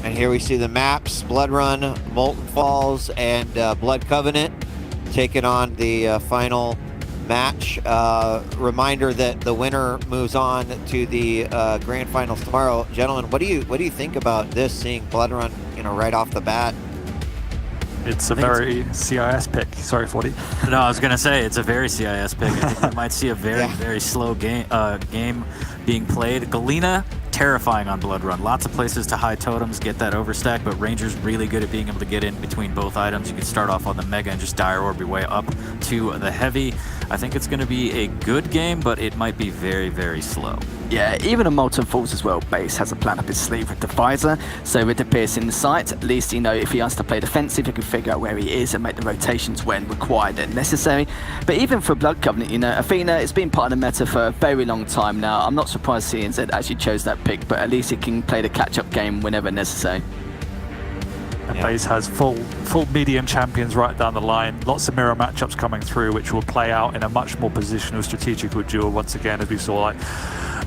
And here we see the maps, Blood Run, Molten Falls, and Blood Covenant taking on the final match. Reminder that the winner moves on to the grand finals tomorrow. Gentlemen, what do you think about this, seeing Blood Run, right off the bat? It's a very CIS pick. Sorry, 40. No, I was going to say, it's a very CIS pick. I think we might see a very slow game being played. Galena, terrifying on Blood Run. Lots of places to hide totems, get that overstack, but Ranger's really good at being able to get in between both items. You can start off on the Mega and just Dire Orb your way up to the Heavy. I think it's going to be a good game, but it might be very, very slow. Yeah, even on Molten Falls as well, BaSe has a plan up his sleeve with the Visor, so with the piercing sight, at least, if he has to play defensive, he can figure out where he is and make the rotations when required and necessary. But even for Blood Covenant, Athena, it's been part of the meta for a very long time now. I'm not surprised cnz actually chose that pick, but at least he can play the catch-up game whenever necessary. And BaSe has full medium champions right down the line. Lots of mirror matchups coming through, which will play out in a much more positional, strategical duel once again, as we saw,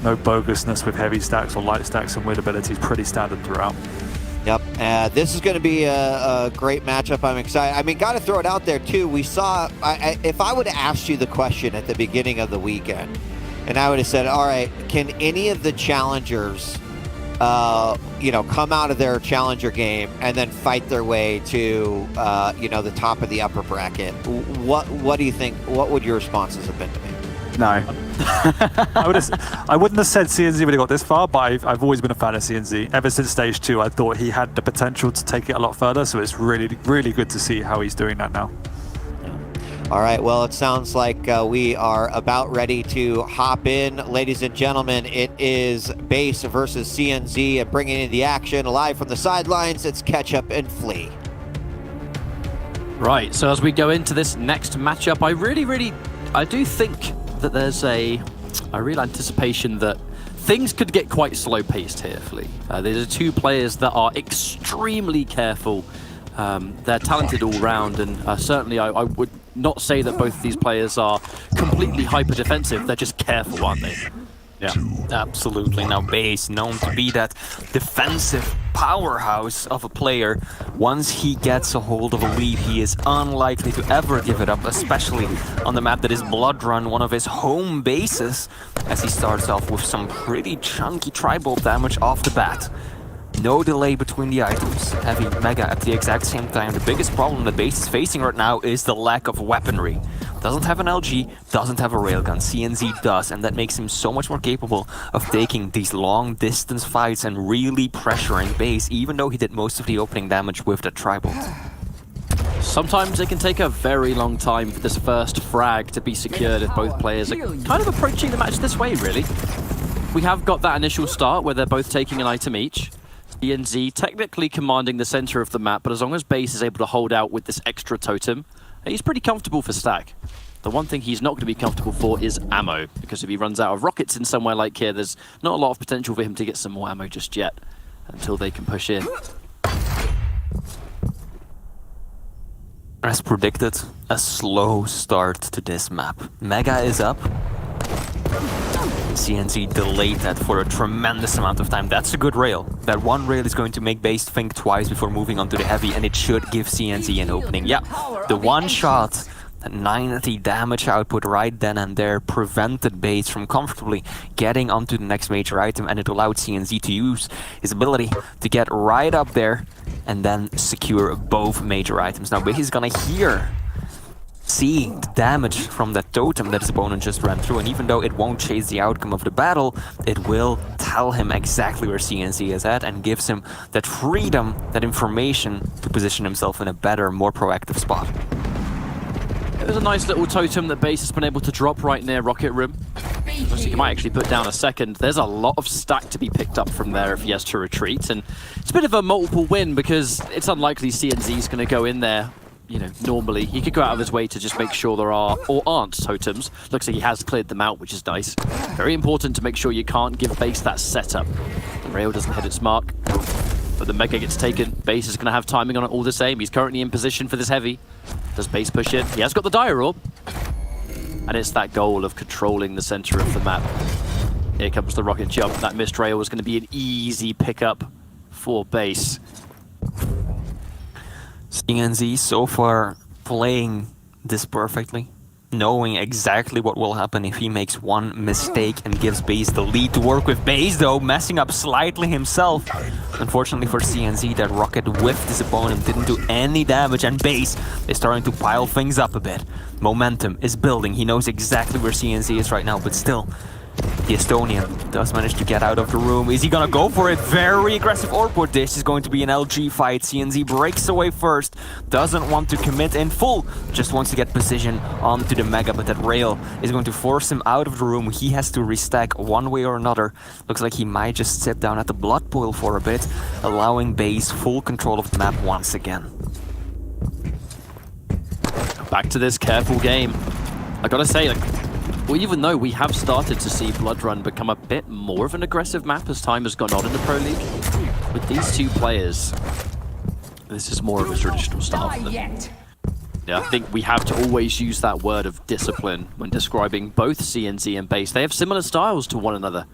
no bogusness with heavy stacks or light stacks, and win abilities pretty standard throughout. Yep, this is going to be a great matchup. I'm excited. I mean, got to throw it out there too. We saw, if I would have asked you the question at the beginning of the weekend, and I would have said, all right, can any of the challengers come out of their challenger game and then fight their way to, the top of the upper bracket? What do you think? What would your responses have been to me? No. I wouldn't have said cnz would have got this far, but I've always been a fan of cnz. Ever since stage 2, I thought he had the potential to take it a lot further, so it's really, really good to see how he's doing that now. All right, well, it sounds like we are about ready to hop in. Ladies and gentlemen, it is BaSe versus cnz, and bringing in the action live from the sidelines, it's Ketchup and Flea. Right, so as we go into this next matchup, I do think that there's a real anticipation that things could get quite slow-paced here, Flea. These are two players that are extremely careful. They're talented all round, and certainly I would not say that both of these players are completely hyper-defensive. They're just careful, aren't they? Yeah, absolutely. Now BaSe, known to be that defensive powerhouse of a player, once he gets a hold of a lead, he is unlikely to ever give it up, especially on the map that is Blood Run, one of his home bases, as he starts off with some pretty chunky tribal damage off the bat. No delay between the items, heavy Mega at the exact same time. The biggest problem that BaSe is facing right now is the lack of weaponry. Doesn't have an LG, doesn't have a railgun. cnz does, and that makes him so much more capable of taking these long distance fights and really pressuring BaSe, even though he did most of the opening damage with the tribal. Sometimes it can take a very long time for this first frag to be secured if both players are kind of approaching the match this way, really. We have got that initial start where they're both taking an item each. cnz technically commanding the center of the map, but as long as BaSe is able to hold out with this extra totem, he's pretty comfortable for stack. The one thing he's not going to be comfortable for is ammo, because if he runs out of rockets in somewhere like here, there's not a lot of potential for him to get some more ammo just yet, until they can push in. As predicted, a slow start to this map. Mega is up. cnz delayed that for a tremendous amount of time. That's a good rail. That one rail is going to make BaSe think twice before moving on to the heavy, and it should give cnz an opening. Yeah, the one shot, that 90 damage output right then and there prevented BaSe from comfortably getting onto the next major item, and it allowed cnz to use his ability to get right up there and then secure both major items. Now BaSe is gonna see the damage from that totem that his opponent just ran through, and even though it won't change the outcome of the battle, it will tell him exactly where cnz is at and gives him that freedom, that information to position himself in a better, more proactive spot. There's a nice little totem that BaSe has been able to drop right near Rocket Room. So he might actually put down a second. There's a lot of stack to be picked up from there if he has to retreat, and it's a bit of a multiple win because it's unlikely cnz is going to go in there. Normally, he could go out of his way to just make sure there are or aren't totems. Looks like he has cleared them out, which is nice. Very important to make sure you can't give BaSe that setup. The rail doesn't hit its mark, but the Mega gets taken. BaSe is going to have timing on it all the same. He's currently in position for this heavy. Does BaSe push in? He has got the Dire Orb. And it's that goal of controlling the center of the map. Here comes the rocket jump. That missed rail was going to be an easy pickup for BaSe. cnz so far playing this perfectly, knowing exactly what will happen if he makes one mistake and gives BaSe the lead to work with. BaSe, though, messing up slightly himself. Unfortunately for cnz, that rocket whiffed his opponent, didn't do any damage, and BaSe is starting to pile things up a bit. Momentum is building. He knows exactly where cnz is right now, but still, the Estonian does manage to get out of the room. Is he gonna go for it? Very aggressive Orport. This is going to be an LG fight. cnz breaks away first, doesn't want to commit in full, just wants to get position onto the Mega, but that rail is going to force him out of the room. He has to restack one way or another. Looks like he might just sit down at the blood boil for a bit, allowing BaSe full control of the map once again. Back to this careful game. I gotta say, like, well, even though we have started to see Blood Run become a bit more of an aggressive map as time has gone on in the Pro League, with these two players, this is more of a traditional style for them. Yeah, I think we have to always use that word of discipline when describing both cnz and BaSe. They have similar styles to one another.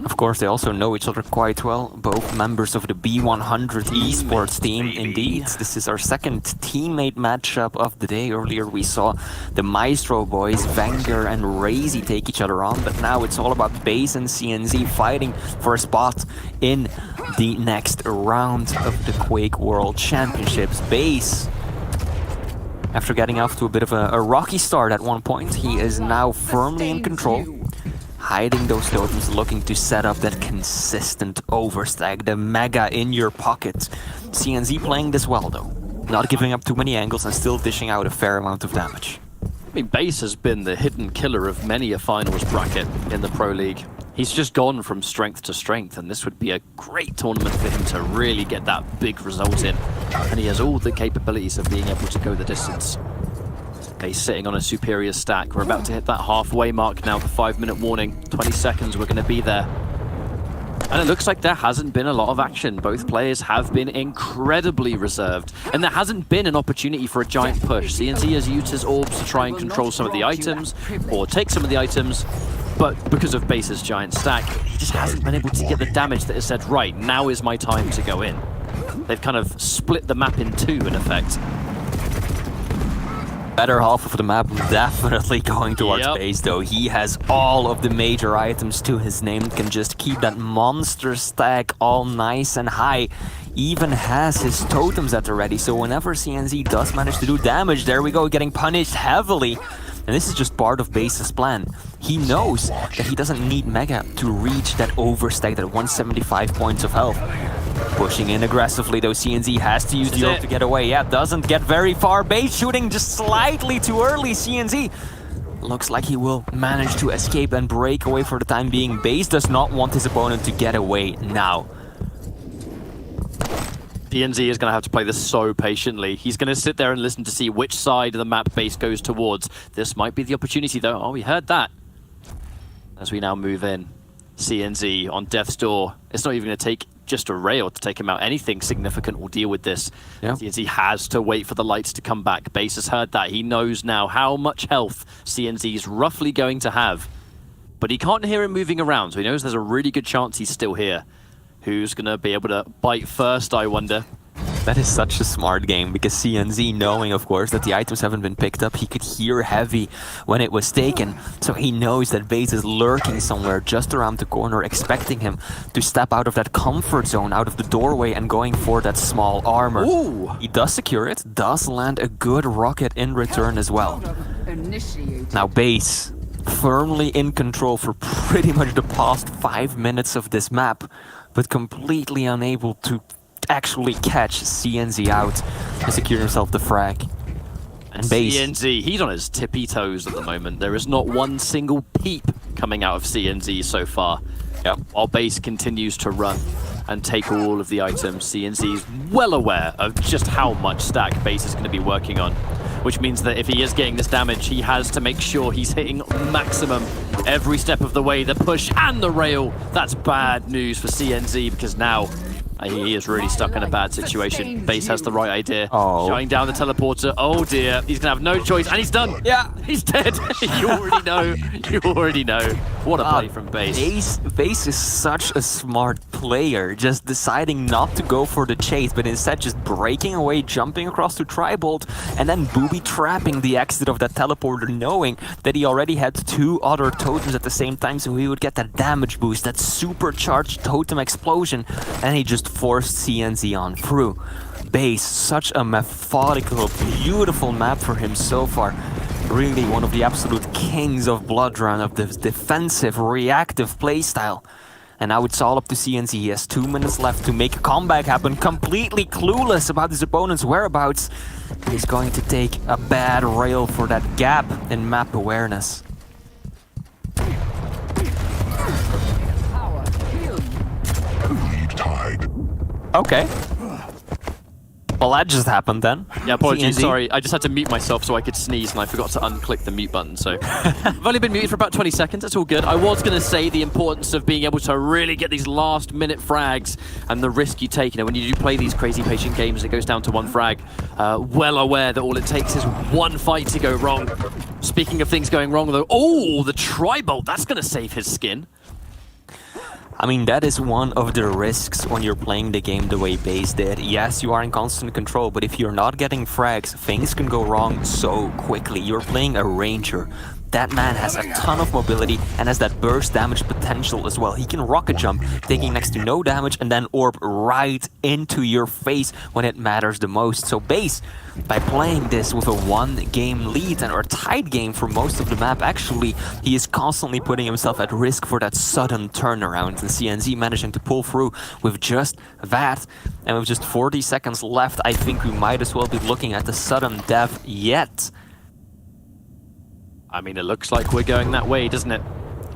Of course, they also know each other quite well, both members of the B100 esports team. Indeed, this is our second teammate matchup of the day. Earlier we saw the Maestro boys, Wenger and Razy, take each other on, but now it's all about BaSe and cnz fighting for a spot in the next round of the Quake World Championships. BaSe, after getting off to a bit of a rocky start at one point, he is now firmly in control, hiding those totems, looking to set up that consistent overstack, the Mega in your pocket. cnz playing this well though, not giving up too many angles and still dishing out a fair amount of damage. I mean, BaSe has been the hidden killer of many a finals bracket in the Pro League. He's just gone from strength to strength, and this would be a great tournament for him to really get that big result in. And he has all the capabilities of being able to go the distance. BaSe sitting on a superior stack. We're about to hit that halfway mark now, the 5-minute warning. 20 seconds, we're going to be there. And it looks like there hasn't been a lot of action. Both players have been incredibly reserved, and there hasn't been an opportunity for a giant push. cnz has used his orbs to try and control some of the items, or take some of the items, but because of BaSe's giant stack, he just hasn't been able to get the damage that has said, right, now is my time to go in. They've kind of split the map in two, in effect. Better half of the map definitely going towards BaSe though. He has all of the major items to his name, can just keep that monster stack all nice and high. Even has his totems at the ready, so whenever cnz does manage to do damage, there we go, getting punished heavily. And this is just part of BaSe's plan. He knows that he doesn't need Mega to reach that overstack, that 175 points of health. Pushing in aggressively though, cnz has to use the orb to get away. Yeah, doesn't get very far. BaSe shooting just slightly too early. cnz looks like he will manage to escape and break away for the time being. BaSe does not want his opponent to get away now. cnz is going to have to play this so patiently. He's going to sit there and listen to see which side of the map BaSe goes towards. This might be the opportunity though. Oh, we heard that. As we now move in, cnz on death's door. It's not even going to take just a rail to take him out. Anything significant will deal with this. cnz has to wait for the lights to come back. BaSe has heard that. He knows now how much health cnz is roughly going to have. But he can't hear him moving around, so he knows there's a really good chance he's still here. Who's going to be able to bite first, I wonder? That is such a smart game, because cnz, knowing of course that the items haven't been picked up, he could hear Heavy when it was taken, so he knows that BaSe is lurking somewhere just around the corner, expecting him to step out of that comfort zone, out of the doorway, and going for that small armor. Ooh. He does secure it, does land a good rocket in return as well. Now BaSe firmly in control for pretty much the past 5 minutes of this map, but completely unable to actually catch cnz out and secure himself the frag. And BaSe, cnz, he's on his tippy toes at the moment. There is not one single peep coming out of cnz so far. While BaSe continues to run and take all of the items, cnz is well aware of just how much stack BaSe is going to be working on, which means that if he is getting this damage, he has to make sure he's hitting maximum every step of the way. The push and the rail, that's bad news for cnz, because now He is really stuck in a bad situation. BaSe has the right idea. Oh. Shutting down the teleporter. Oh dear, he's gonna have no choice, and he's done. Yeah. He's dead. You already know. You already know. What a play from BaSe. BaSe is such a smart player, just deciding not to go for the chase, but instead just breaking away, jumping across to Tribolt, and then booby trapping the exit of that teleporter, knowing that he already had 2 other totems at the same time, so he would get that damage boost, that supercharged totem explosion, and he just forced cnz on through. BaSe, such a methodical, beautiful map for him so far. Really one of the absolute kings of Blood Run, of this defensive, reactive playstyle. And now it's all up to cnz. He has 2 minutes left to make a comeback happen, completely clueless about his opponent's whereabouts. He's going to take a bad rail for that gap in map awareness. Okay. Well, that just happened then. Yeah, apologies, cnz. sorry. I just had to mute myself so I could sneeze, and I forgot to unclick the mute button, so... I've only been muted for about 20 seconds, that's all good. I was going to say the importance of being able to really get these last-minute frags and the risk you take. You know, when you do play these crazy patient games, it goes down to 1 frag. Well aware that all it takes is 1 fight to go wrong. Speaking of things going wrong, though, oh, the Tribolt, that's going to save his skin. I mean, that is one of the risks when you're playing the game the way BaSe did. Yes, you are in constant control, but if you're not getting frags, things can go wrong so quickly. You're playing a Ranger. That man has a ton of mobility and has that burst damage potential as well. He can rocket jump, taking next to no damage, and then orb right into your face when it matters the most. So BaSe, by playing this with a 1-game lead or tied game for most of the map, actually, he is constantly putting himself at risk for that sudden turnaround. And cnz managing to pull through with just that. And with just 40 seconds left, I think we might as well be looking at the sudden death yet. I mean, it looks like we're going that way, doesn't it?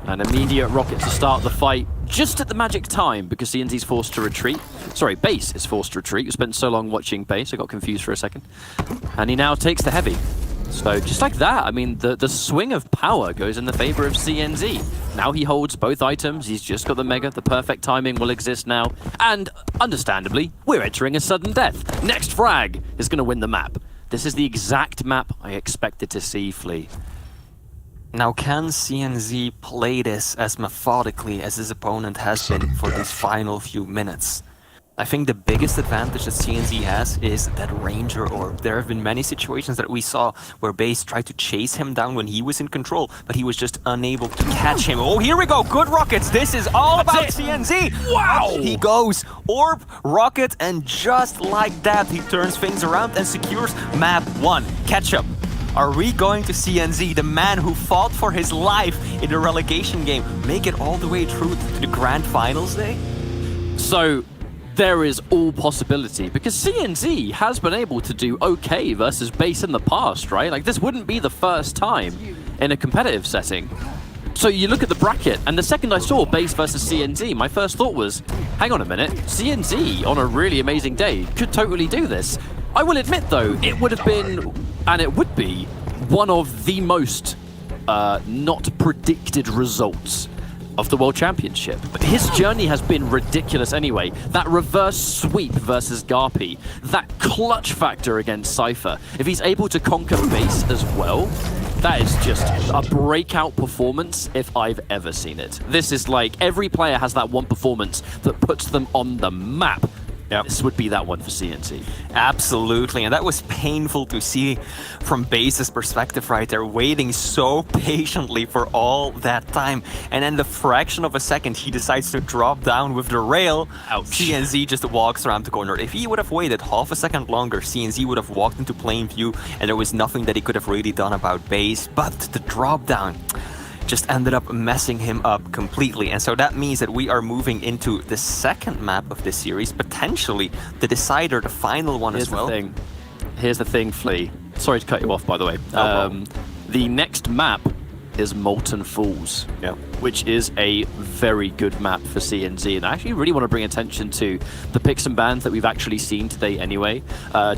An immediate rocket to start the fight, just at the magic time, because cnz's forced to retreat. Sorry, BaSe is forced to retreat. We spent so long watching BaSe, I got confused for a second. And he now takes the heavy. So just like that, I mean, the swing of power goes in the favor of cnz. Now he holds both items, he's just got the Mega, the perfect timing will exist now. And, understandably, we're entering a sudden death. Next frag is going to win the map. This is the exact map I expected to see, Flea. Now, can cnz play this as methodically as his opponent has been for these final few minutes? I think the biggest advantage that cnz has is that Ranger orb. There have been many situations that we saw where BaSe tried to chase him down when he was in control, but he was just unable to catch him. Oh, here we go! Good rockets! This is all about cnz! Wow! He goes! Orb, rocket, and just like that, he turns things around and secures map 1. Catch up. Are we going to cnz, the man who fought for his life in the relegation game, make it all the way through to the grand finals day? So, there is all possibility, because cnz has been able to do okay versus BaSe in the past, right? Like, this wouldn't be the first time in a competitive setting. So you look at the bracket, and the second I saw BaSe versus cnz, my first thought was, hang on a minute, cnz on a really amazing day could totally do this. I will admit, though, it would have been, and it would be, one of the most not predicted results of the World Championship. But his journey has been ridiculous anyway. That reverse sweep versus Garpy, that clutch factor against Cypher, if he's able to conquer BaSe as well, that is just a breakout performance if I've ever seen it. This is like, every player has that one performance that puts them on the map. Yep. This would be that one for cnz. Absolutely, and that was painful to see from BaSe's perspective right there, waiting so patiently for all that time. And then the fraction of a second he decides to drop down with the rail. Ouch. cnz just walks around the corner. If he would have waited half a second longer, cnz would have walked into plain view and there was nothing that he could have really done about BaSe. But the drop down just ended up messing him up completely. And so that means that we are moving into the second map of this series, potentially the decider, the final one as well. Here's the thing, Flea. Sorry to cut you off, by the way. The next map is Molten Falls, Yeah. which is a very good map for CNZ. And I actually really want to bring attention to the picks and bans that we've actually seen today anyway.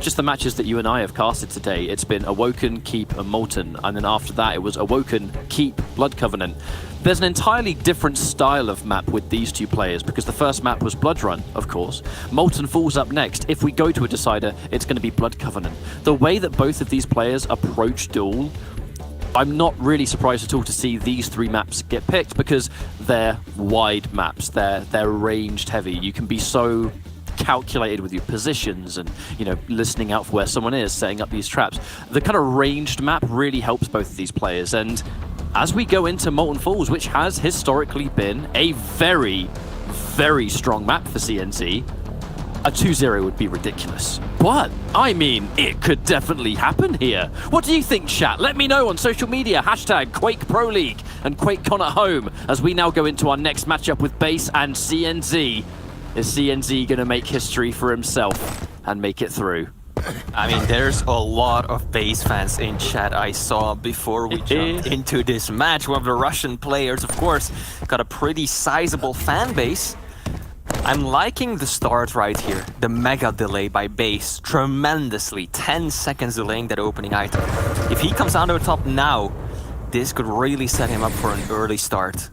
Just the matches that you and I have casted today. It's been Awoken, Keep, and Molten. And then after that, it was Awoken, Keep, Blood Covenant. There's an entirely different style of map with these two players because the first map was Blood Run, of course. Molten Falls up next. If we go to a decider, it's going to be Blood Covenant. The way that both of these players approach Duel, I'm not really surprised at all to see these three maps get picked because they're wide maps. They're ranged heavy. You can be so calculated with your positions and, you know, listening out for where someone is, setting up these traps. The kind of ranged map really helps both of these players. And as we go into Molten Falls, which has historically been a very, very strong map for CNZ, a 2-0 would be ridiculous. But, I mean, it could definitely happen here. What do you think, chat? Let me know on social media. Hashtag Quake Pro League and QuakeCon at home as we now go into our next matchup with BaSe and CNZ. Is CNZ going to make history for himself and make it through? I mean, there's a lot of BaSe fans in chat I saw before we jumped into this match. One of the Russian players, of course, got a pretty sizable fan base. I'm liking the start right here. The mega delay by BaSe, tremendously. 10 seconds delaying that opening item. If he comes down to the top now, this could really set him up for an early start.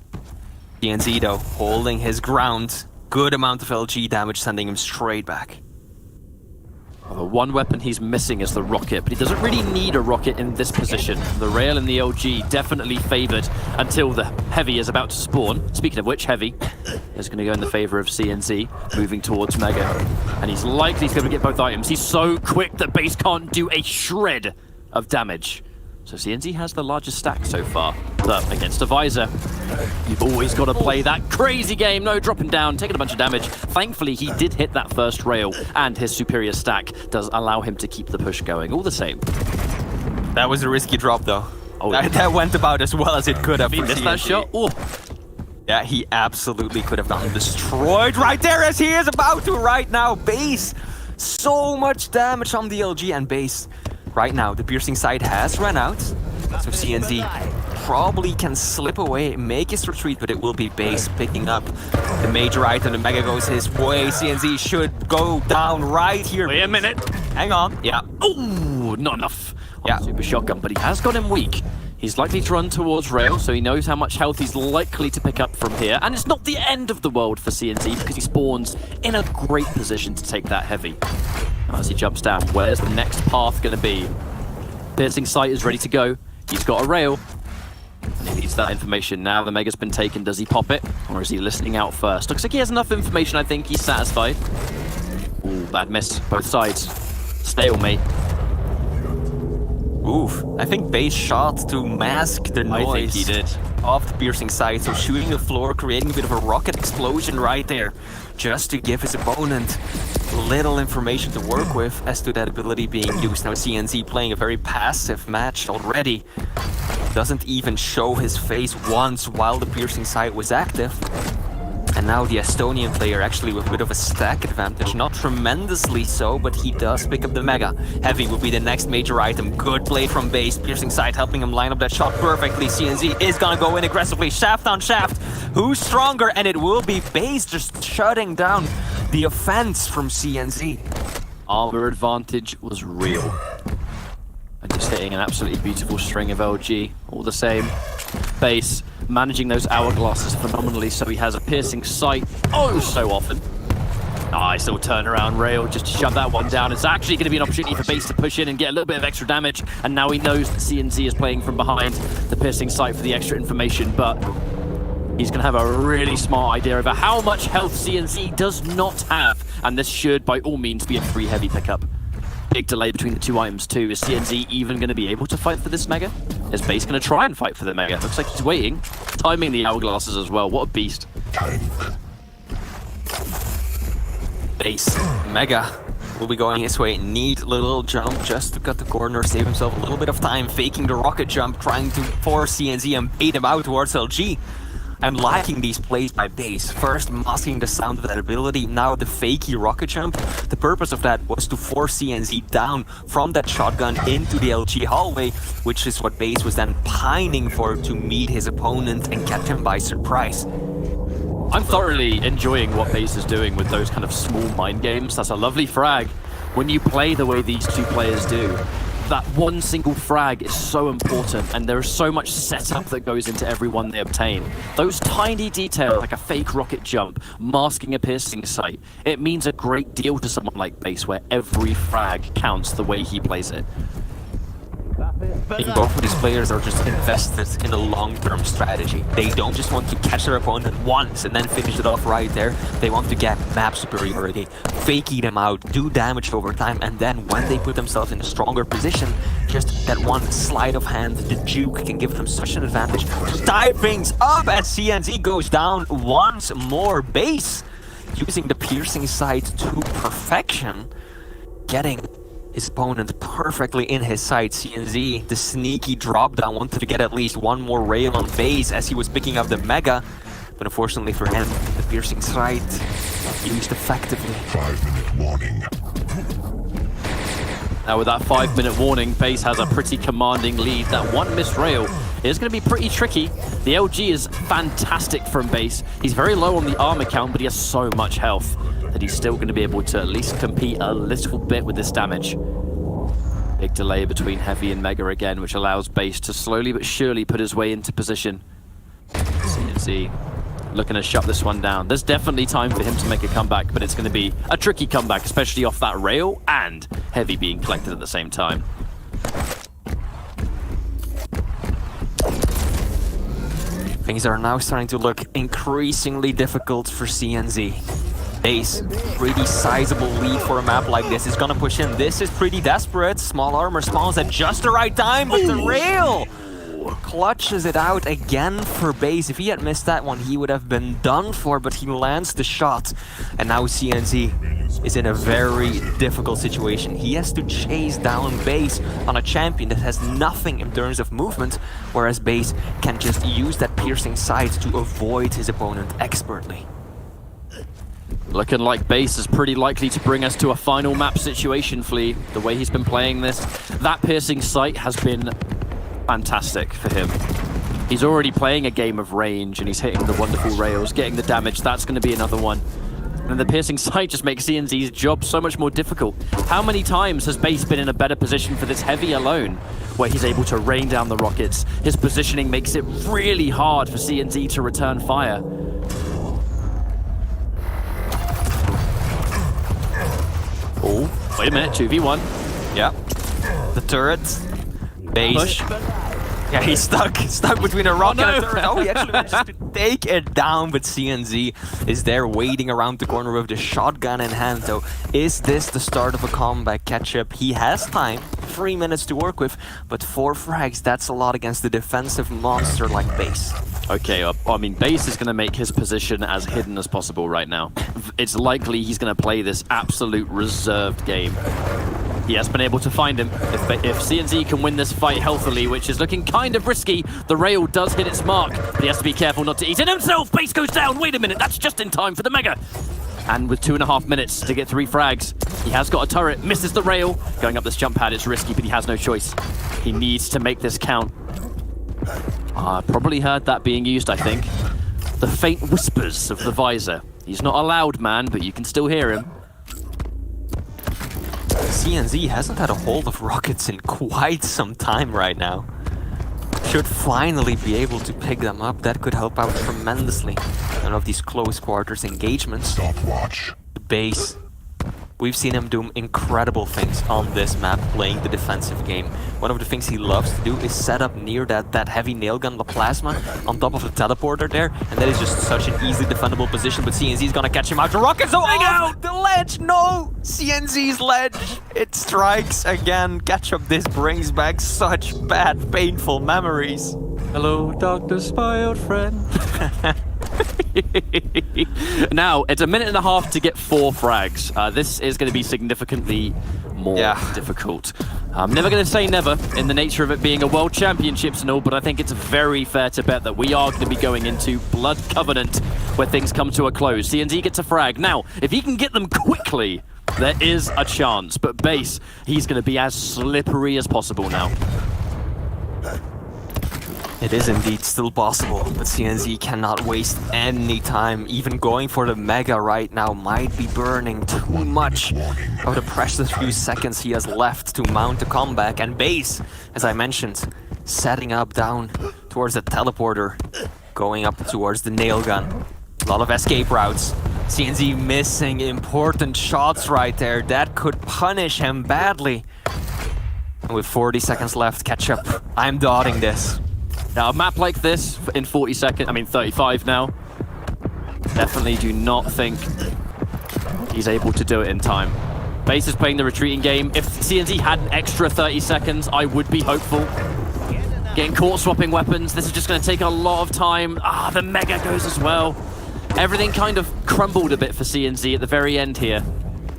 cnz though, holding his ground. Good amount of LG damage, sending him straight back. The one weapon he's missing is the rocket, but he doesn't really need a rocket in this position. The rail and the LG definitely favored until the heavy is about to spawn. Speaking of which, heavy is going to go in the favor of CNZ, moving towards Mega. And he's likely to be able to get both items. He's so quick that BaSe can't do a shred of damage. So CNZ has the largest stack so far, but against a Visor, you've always got to play that crazy game. No dropping down, taking a bunch of damage. Thankfully, he did hit that first rail, and his superior stack does allow him to keep the push going. All the same. That was a risky drop, though. Oh, that went about as well as it could have. He missed that shot. Oh. Yeah, he absolutely could have gotten destroyed right there as he is about to right now. BaSe, so much damage on the LG and BaSe. Right now, the piercing sight has run out, so CNZ probably can slip away, make his retreat, but it will be BaSe picking up the major item. The Mega goes his way. CNZ should go down right here. Wait a minute. Hang on. Yeah. Oh, not enough. Yeah. Super shotgun, but he has got him weak. He's likely to run towards rail, so he knows how much health he's likely to pick up from here. And it's not the end of the world for CNZ because he spawns in a great position to take that heavy. As he jumps down, where's the next path going to be? Piercing sight is ready to go. He's got a rail. He needs that information. Now the Mega's been taken. Does he pop it? Or is he listening out first? Looks like he has enough information. I think he's satisfied. Ooh, bad miss. Both sides. Stalemate. Oof. I think BaSe shot to mask the noise. I think he did. Of the piercing sight, so shooting the floor, creating a bit of a rocket explosion right there, just to give his opponent little information to work with as to that ability being used. Now CNZ playing a very passive match already. Doesn't even show his face once while the piercing sight was active. And now the Estonian player actually with a bit of a stack advantage. Not tremendously so, but he does pick up the Mega. Heavy will be the next major item. Good play from BaSe. Piercing sight helping him line up that shot perfectly. CNZ is gonna go in aggressively. Shaft on shaft. Who's stronger? And it will be BaSe just shutting down the offense from CNZ. Armor advantage was real. And just hitting an absolutely beautiful string of LG. All the same. BaSe managing those hourglasses phenomenally, so he has a piercing sight oh so often. Nice little turnaround rail just to shut that one down. It's actually going to be an opportunity for BaSe to push in and get a little bit of extra damage, and now he knows that CNZ is playing from behind the piercing sight for the extra information, but he's going to have a really smart idea over how much health CNZ does not have, and this should by all means be a free heavy pickup. Big delay between the two items too. Is CNZ even going to be able to fight for this Mega? Is BaSe going to try and fight for the Mega? Looks like he's waiting. Timing the hourglasses as well. What a beast. BaSe, Mega will be going his way. Neat little jump just to cut the corner, save himself a little bit of time, faking the rocket jump, trying to force CNZ and bait him out towards LG. I'm liking these plays by BaSe. First masking the sound of that ability, now the fakey rocket jump. The purpose of that was to force cnz down from that shotgun into the LG hallway, which is what BaSe was then pining for to meet his opponent and catch him by surprise. I'm thoroughly enjoying what BaSe is doing with those kind of small mind games. That's a lovely frag. When you play the way these two players do, that one single frag is so important, and there is so much setup that goes into every one they obtain. Those tiny details, like a fake rocket jump, masking a piercing sight, it means a great deal to someone like BaSe, where every frag counts the way he plays it. I think both of these players are just invested in a long-term strategy. They don't just want to catch their opponent once and then finish it off right there. They want to get map superiority, fakey them out, do damage over time, and then when they put themselves in a stronger position, just that one sleight of hand, the juke can give them such an advantage to tie things up as cnz goes down once more. BaSe using the piercing sight to perfection, getting his opponent perfectly in his sight. cnz, the sneaky drop down, wanted to get at least one more rail on BaSe as he was picking up the Mega, but unfortunately for him, the piercing sight used effectively. 5-minute warning. Now with that 5-minute warning, BaSe has a pretty commanding lead. That one missed rail is going to be pretty tricky. The LG is fantastic from BaSe. He's very low on the armor count, but he has so much health that he's still going to be able to at least compete a little bit with this damage. Big delay between Heavy and Mega again, which allows BaSe to slowly but surely put his way into position. cnz looking to shut this one down. There's definitely time for him to make a comeback, but it's going to be a tricky comeback, especially off that rail and Heavy being collected at the same time. Things are now starting to look increasingly difficult for cnz. BaSe, pretty sizable lead for a map like this, is gonna push in. This is pretty desperate. Small armor spawns at just the right time, but the rail clutches it out again for BaSe. If he had missed that one, he would have been done for, but he lands the shot. And now cnz is in a very difficult situation. He has to chase down BaSe on a champion that has nothing in terms of movement, whereas BaSe can just use that piercing sight to avoid his opponent expertly. Looking like BaSe is pretty likely to bring us to a final map situation, Flea. The way he's been playing this, that piercing sight has been fantastic for him. He's already playing a game of range and he's hitting the wonderful rails, getting the damage. That's going to be another one. And the piercing sight just makes cnz's job so much more difficult. How many times has BaSe been in a better position for this Heavy alone, where he's able to rain down the rockets? His positioning makes it really hard for cnz to return fire. Oh, wait a minute, 2v1. Yeah. The turret. BaSe. Push. Yeah, he's stuck between a rock and a turret. no. Oh, he actually managed to take it down, but cnz is there waiting around the corner with the shotgun in hand, though. Is this the start of a comeback catch-up? He has time, 3 minutes to work with, but 4 frags, that's a lot against the defensive monster like BaSe. Okay, I mean, BaSe is going to make his position as hidden as possible right now. It's likely he's going to play this absolute reserved game. He has been able to find him. If cnz can win this fight healthily, which is looking kind of risky, the rail does hit its mark, but he has to be careful not to eat it himself. BaSe goes down. Wait a minute, that's just in time for the Mega. And with 2.5 minutes to get 3 frags, he has got a turret, misses the rail. Going up this jump pad, it's risky, but he has no choice. He needs to make this count. Probably heard that being used, I think. The faint whispers of the visor. He's not a loud man, but you can still hear him. cnz hasn't had a hold of rockets in quite some time right now. Should finally be able to pick them up. That could help out tremendously in of these close quarters engagements. Stopwatch. BaSe, we've seen him do incredible things on this map, playing the defensive game. One of the things he loves to do is set up near that heavy nail gun, the plasma, on top of the teleporter there, and that is just such an easily defendable position, but cnz is gonna catch him out. The rockets are out! The ledge! No! cnz's ledge! It strikes again. Catch-up, this brings back such bad, painful memories. Hello, Dr. Spy, old friend. Now, it's a minute and a half to get 4 frags. This is going to be significantly more difficult. I'm never going to say never in the nature of it being a World Championships and all, but I think it's very fair to bet that we are going to be going into Blood Covenant where things come to a close. cnz gets a frag. Now, if he can get them quickly, there is a chance. But BaSe, he's going to be as slippery as possible now. It is indeed still possible, but cnz cannot waste any time. Even going for the Mega right now might be burning too much of the precious few seconds he has left to mount a comeback. And BaSe, as I mentioned, setting up down towards the teleporter, going up towards the nail gun. A lot of escape routes. cnz missing important shots right there. That could punish him badly. And with 40 seconds left, catch up. I'm dotting this. Now, a map like this in 40 seconds, I mean 35 now, definitely do not think he's able to do it in time. BaSe is playing the retreating game. If cnz had an extra 30 seconds, I would be hopeful. Getting caught swapping weapons, this is just going to take a lot of time. The Mega goes as well. Everything kind of crumbled a bit for cnz at the very end here,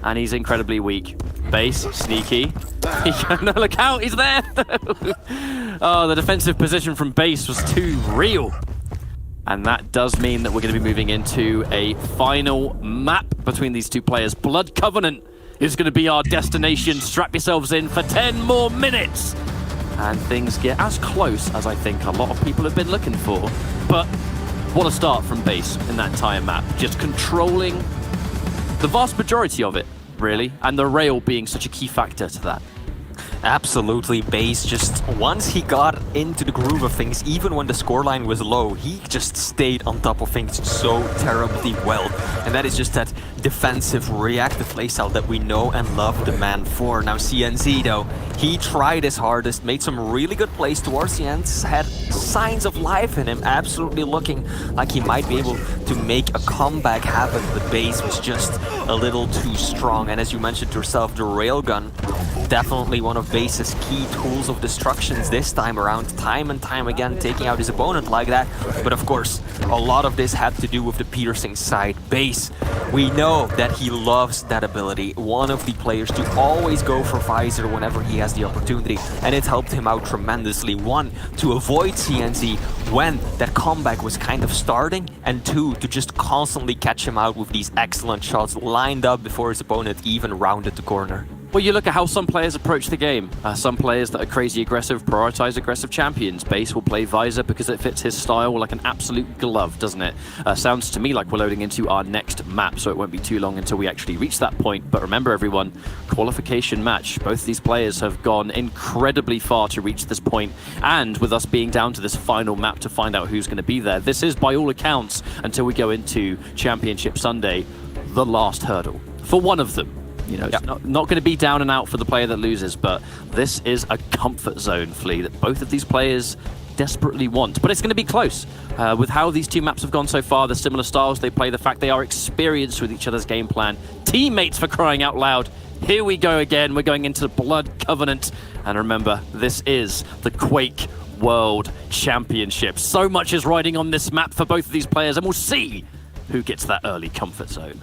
and he's incredibly weak. BaSe, sneaky. No, look out, he's there! Oh, the defensive position from BaSe was too real. And that does mean that we're going to be moving into a final map between these two players. Blood Covenant is going to be our destination. Strap yourselves in for 10 more minutes. And things get as close as I think a lot of people have been looking for. But what a start from BaSe in that entire map. Just controlling the vast majority of it, really. And the rail being such a key factor to that. Absolutely, BaSe just, once he got into the groove of things, even when the scoreline was low, he just stayed on top of things so terribly well. And that is just that defensive, reactive playstyle that we know and love the man for. Now cnz though, he tried his hardest, made some really good plays towards the end, had signs of life in him, absolutely looking like he might be able to make a comeback happen, but BaSe was just a little too strong. And as you mentioned yourself, the railgun, definitely one of BaSe's key tools of destructions this time around, time and time again, taking out his opponent like that. But of course, a lot of this had to do with the piercing side. BaSe, we know that he loves that ability. One of the players to always go for Visor whenever he has the opportunity, and it helped him out tremendously. One, to avoid cnz when that comeback was kind of starting, and two, to just constantly catch him out with these excellent shots lined up before his opponent even rounded the corner. Well, you look at how some players approach the game. Some players that are crazy aggressive prioritize aggressive champions. BaSe will play Visor because it fits his style like an absolute glove, doesn't it? Sounds to me like we're loading into our next map, so it won't be too long until we actually reach that point. But remember, everyone, qualification match. Both of these players have gone incredibly far to reach this point, and with us being down to this final map to find out who's going to be there, this is, by all accounts, until we go into Championship Sunday, the last hurdle for one of them. You know, it's not going to be down and out for the player that loses, but this is a comfort zone, Flea, that both of these players desperately want. But it's going to be close. With how these two maps have gone so far, the similar styles they play, the fact they are experienced with each other's game plan, teammates for crying out loud. Here we go again. We're going into the Blood Covenant. And remember, this is the Quake World Championship. So much is riding on this map for both of these players, and we'll see who gets that early comfort zone.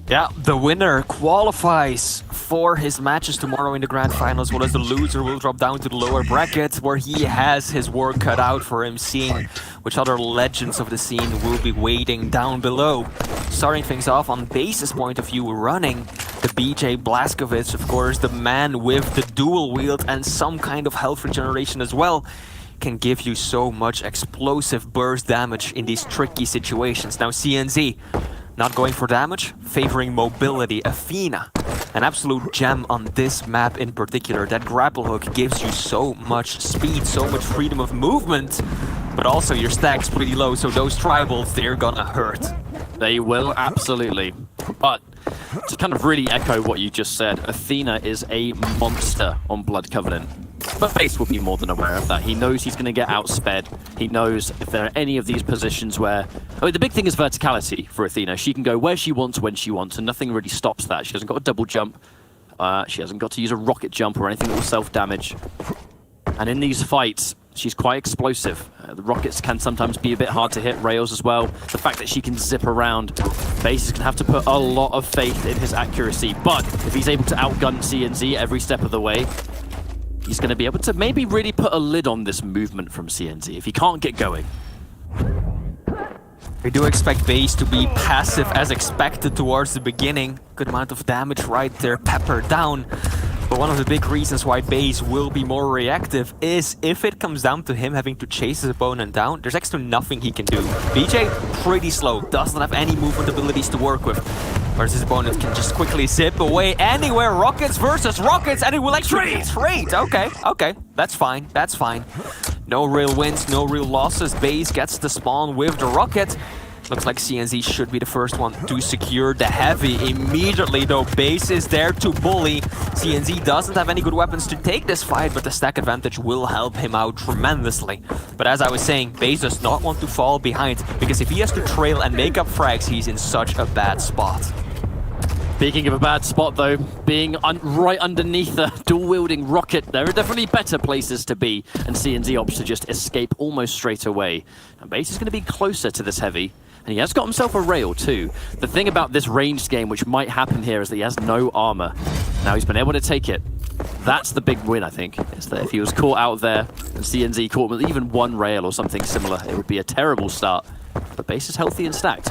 Yeah, the winner qualifies for his matches tomorrow in the grand finals, while the loser will drop down to the lower bracket, where he has his work cut out for him, seeing which other legends of the scene will be waiting down below. Starting things off on BaSe's point of view, running the BJ Blazkowicz, of course, the man with the dual wield and some kind of health regeneration as well, can give you so much explosive burst damage in these tricky situations. Now cnz, not going for damage, favoring mobility. Athena, an absolute gem on this map in particular. That grapple hook gives you so much speed, so much freedom of movement, but also your stack's pretty low, so those tribals, they're gonna hurt. They will, absolutely. But to kind of really echo what you just said, Athena is a monster on Blood Covenant. But BaSe will be more than aware of that. He knows he's going to get outsped. He knows if there are any of these positions where... I mean, the big thing is verticality for Athena. She can go where she wants, when she wants, and nothing really stops that. She hasn't got a double jump. She hasn't got to use a rocket jump or anything that will self-damage. And in these fights, She's quite explosive. The rockets can sometimes be a bit hard to hit, rails as well. The fact that she can zip around, BaSe is going to have to put a lot of faith in his accuracy. But if he's able to outgun cnz every step of the way, he's going to be able to maybe really put a lid on this movement from cnz if he can't get going. We do expect BaSe to be passive as expected towards the beginning. Good amount of damage right there, pepper down. But one of the big reasons why BaSe will be more reactive is if it comes down to him having to chase his opponent down, there's next to nothing he can do. BJ, pretty slow, doesn't have any movement abilities to work with. Whereas his opponent can just quickly zip away anywhere. Rockets versus rockets, and it will actually trade. Okay, that's fine, that's fine. No real wins, no real losses. BaSe gets the spawn with the rocket. Looks like cnz should be the first one to secure the heavy immediately, though BaSe is there to bully. cnz doesn't have any good weapons to take this fight, but the stack advantage will help him out tremendously. But as I was saying, BaSe does not want to fall behind, because if he has to trail and make up frags, he's in such a bad spot. Speaking of a bad spot, though, being right underneath the dual-wielding rocket, there are definitely better places to be, and cnz opts to just escape almost straight away. And BaSe is going to be closer to this heavy, and he has got himself a rail, too. The thing about this ranged game, which might happen here, is that he has no armor. Now he's been able to take it. That's the big win, I think, is that if he was caught out there, and cnz caught him with even one rail or something similar, it would be a terrible start. But BaSe is healthy and stacked.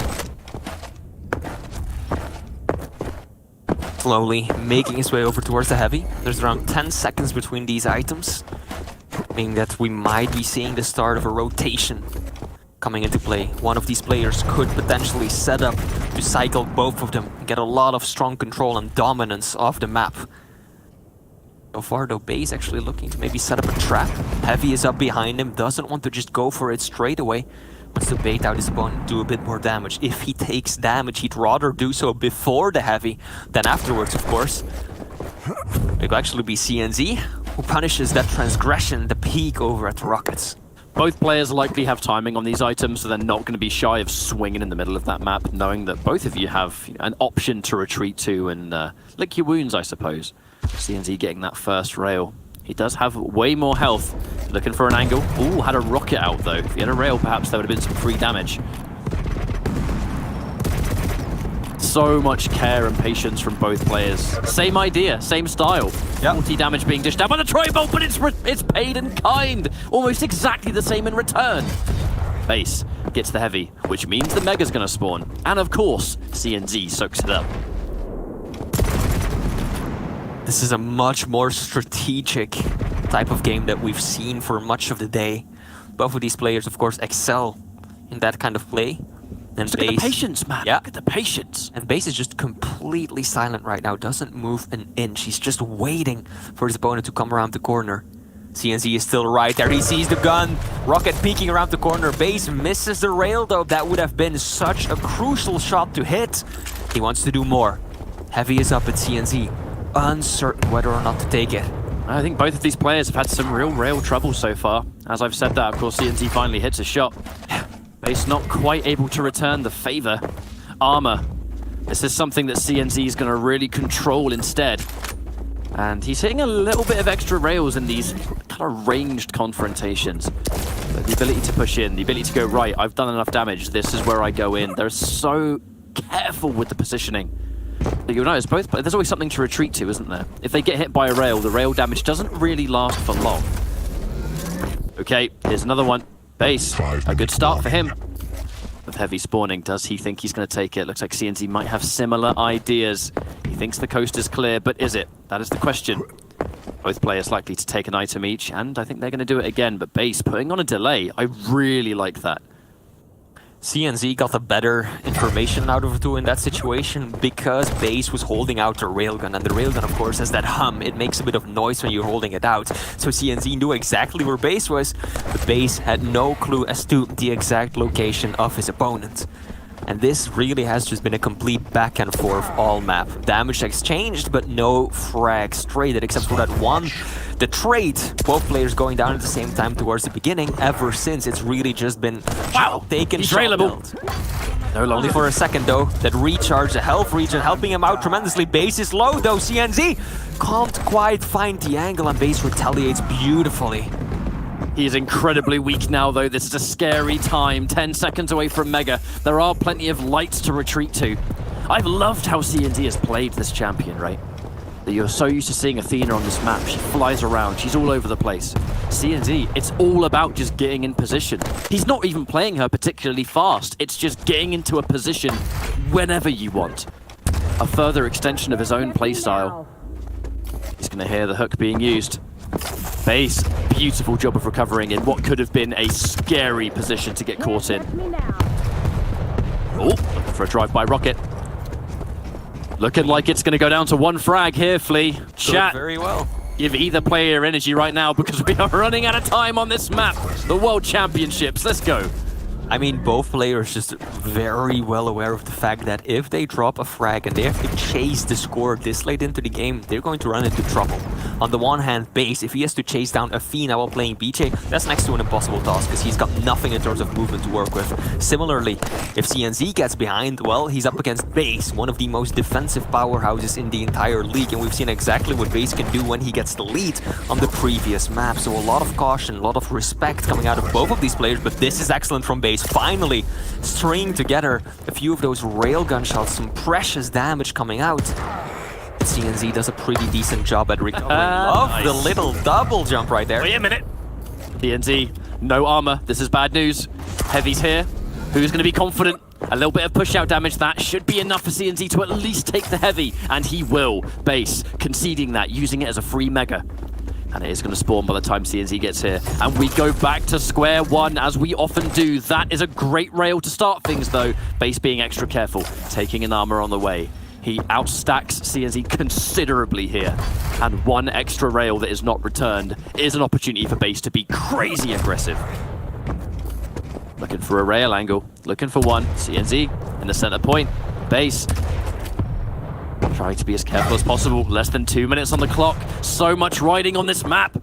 Slowly making his way over towards the heavy. There's around 10 seconds between these items, meaning that we might be seeing the start of a rotation coming into play. One of these players could potentially set up to cycle both of them and get a lot of strong control and dominance of the map. So far though, BaSe actually looking to maybe set up a trap. Heavy is up behind him, doesn't want to just go for it straight away. Wants to bait out his opponent, do a bit more damage. If he takes damage, he'd rather do so before the heavy than afterwards, of course. It could actually be cnz who punishes that transgression, the peek over at the rockets. Both players likely have timing on these items, so they're not going to be shy of swinging in the middle of that map, knowing that both of you have an option to retreat to and lick your wounds, I suppose. cnz getting that first rail. He does have way more health. Looking for an angle. Ooh, had a rocket out though. If he had a rail, perhaps there would have been some free damage. So much care and patience from both players. Same idea, same style. Yep. 40 damage being dished out by the Troy Bolt, but it's paid in kind. Almost exactly the same in return. BaSe gets the heavy, which means the Mega's gonna spawn. And of course, cnz soaks it up. This is a much more strategic type of game that we've seen for much of the day. Both of these players, of course, excel in that kind of play. And look at the patience, man. Yeah. Look at the patience. And BaSe is just completely silent right now. Doesn't move an inch. He's just waiting for his opponent to come around the corner. cnz is still right there. He sees the gun. Rocket peeking around the corner. BaSe misses the rail, though. That would have been such a crucial shot to hit. He wants to do more. Heavy is up at cnz. Uncertain whether or not to take it. I think both of these players have had some real rail trouble so far. As I've said that, of course, cnz finally hits a shot. BaSe not quite able to return the favor. Armor. This is something that cnz is going to really control instead. And he's hitting a little bit of extra rails in these kind of ranged confrontations. But the ability to push in, the ability to go, right, I've done enough damage, this is where I go in. They're so careful with the positioning. You'll notice there's always something to retreat to, isn't there? If they get hit by a rail, the rail damage doesn't really last for long. Okay, here's another one. BaSe, a good start for him. With heavy spawning, does he think he's going to take it? Looks like cnz might have similar ideas. He thinks the coast is clear, but is it? That is the question. Both players likely to take an item each, and I think they're going to do it again. But BaSe putting on a delay, I really like that. cnz got the better information out of it too in that situation because BaSe was holding out the railgun, and the railgun of course has that hum. It makes a bit of noise when you're holding it out. So cnz knew exactly where BaSe was, but BaSe had no clue as to the exact location of his opponent. And this really has just been a complete back and forth all map. Damage exchanged, but no frags traded except for that one. The trade, both players going down at the same time towards the beginning. Ever since, it's really just been taken shot. No longer for a second though. That recharge, the health regen, helping him out tremendously. BaSe is low though. cnz can't quite find the angle, and BaSe retaliates beautifully. He's incredibly weak now, though. This is a scary time. 10 seconds away from Mega. There are plenty of lights to retreat to. I've loved how cnz has played this champion, right? That you're so used to seeing Athena on this map. She flies around. She's all over the place. cnz, it's all about just getting in position. He's not even playing her particularly fast. It's just getting into a position whenever you want. A further extension of his own playstyle. He's going to hear the hook being used. BaSe, beautiful job of recovering in what could have been a scary position to get caught in. Oh, looking for a drive by Rocket. Looking like it's going to go down to one frag here, Flea. Chat, very well. Give either player energy right now because we are running out of time on this map. The World Championships, let's go. I mean, both players just very well aware of the fact that if they drop a frag and they have to chase the score this late into the game, they're going to run into trouble. On the one hand, BaSe, if he has to chase down Athena while playing BJ, that's next to an impossible task because he's got nothing in terms of movement to work with. Similarly, if cnz gets behind, well, he's up against BaSe, one of the most defensive powerhouses in the entire league, and we've seen exactly what BaSe can do when he gets the lead on the previous map. So a lot of caution, a lot of respect coming out of both of these players, but this is excellent from BaSe. Finally stringing together a few of those railgun shots, some precious damage coming out. cnz does a pretty decent job at recovering. Love nice. the little double jump right there. Wait a minute. cnz, no armor. This is bad news. Heavy's here. Who's going to be confident? A little bit of push-out damage. That should be enough for cnz to at least take the Heavy, and he will. BaSe conceding that, using it as a free Mega. And it is going to spawn by the time cnz gets here. And we go back to square one, as we often do. That is a great rail to start things, though. BaSe being extra careful, taking an armor on the way. He outstacks cnz considerably here. And one extra rail that is not returned is an opportunity for BaSe to be crazy aggressive. Looking for a rail angle, looking for one. cnz in the center point. BaSe trying to be as careful as possible. Less than 2 minutes on the clock. So much riding on this map.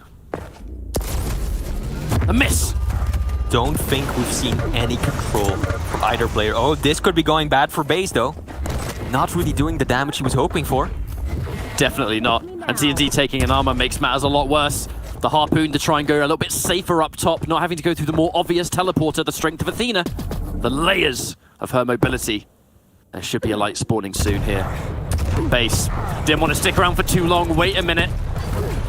A miss. Don't think we've seen any control from either player. Oh, this could be going bad for BaSe, though. Not really doing the damage he was hoping for. Definitely not. And cnz taking an armor makes matters a lot worse. The Harpoon to try and go a little bit safer up top, not having to go through the more obvious teleporter, the strength of Athena. The layers of her mobility. There should be a light spawning soon here. BaSe didn't want to stick around for too long. Wait a minute.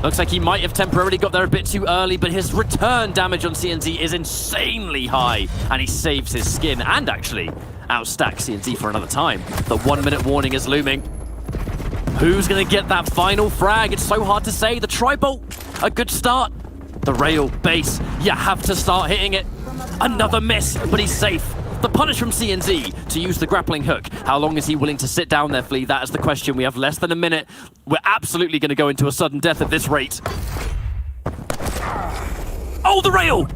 Looks like he might have temporarily got there a bit too early, but his return damage on cnz is insanely high, and he saves his skin and actually outstacks cnz for another time. The 1 minute warning is looming. Who's going to get that final frag? It's so hard to say. The tri-bolt, a good start. The rail, BaSe, you have to start hitting it. Another miss, but he's safe. The punish from cnz to use the grappling hook. How long is he willing to sit down there, Flea? That is the question. We have less than a minute. We're absolutely going to go into a sudden death at this rate. Oh, the rail!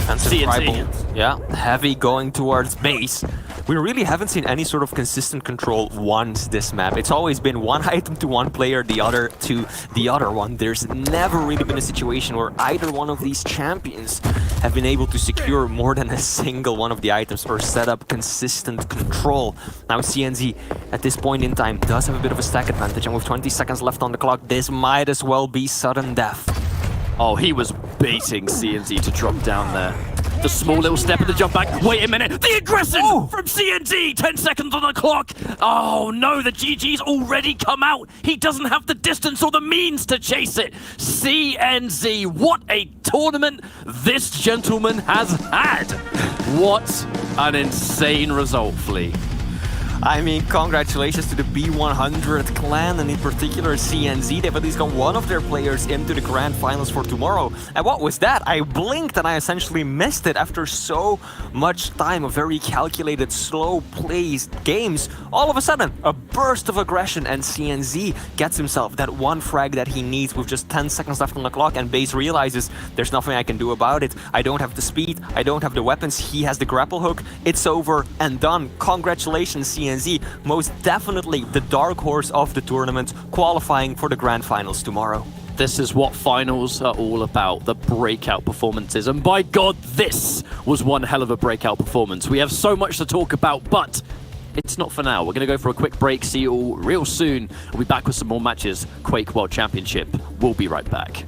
And cnz. Yeah, Heavy going towards BaSe. We really haven't seen any sort of consistent control once this map. It's always been one item to one player, the other to the other one. There's never really been a situation where either one of these champions have been able to secure more than a single one of the items or set up consistent control. Now cnz at this point in time does have a bit of a stack advantage, and with 20 seconds left on the clock, this might as well be sudden death. Oh, he was baiting cnz to drop down there. The small little step in the jump back. Wait a minute. The aggression from cnz. 10 seconds on the clock. Oh, no. The GG's already come out. He doesn't have the distance or the means to chase it. cnz. What a tournament this gentleman has had. What an insane result, Flea. I mean, congratulations to the B100 clan, and in particular cnz. They've at least got one of their players into the grand finals for tomorrow. And what was that? I blinked and I essentially missed it after so much time of very calculated, slow-paced games. All of a sudden, a burst of aggression, and cnz gets himself that one frag that he needs with just 10 seconds left on the clock, and BaSe realizes there's nothing I can do about it. I don't have the speed, I don't have the weapons, he has the grapple hook. It's over and done. Congratulations, cnz. Most definitely the dark horse of the tournament, qualifying for the grand finals tomorrow. This is what finals are all about, the breakout performances. And by God, this was one hell of a breakout performance. We have so much to talk about, but it's not for now. We're going to go for a quick break. See you all real soon. We'll be back with some more matches. Quake World Championship. We'll be right back.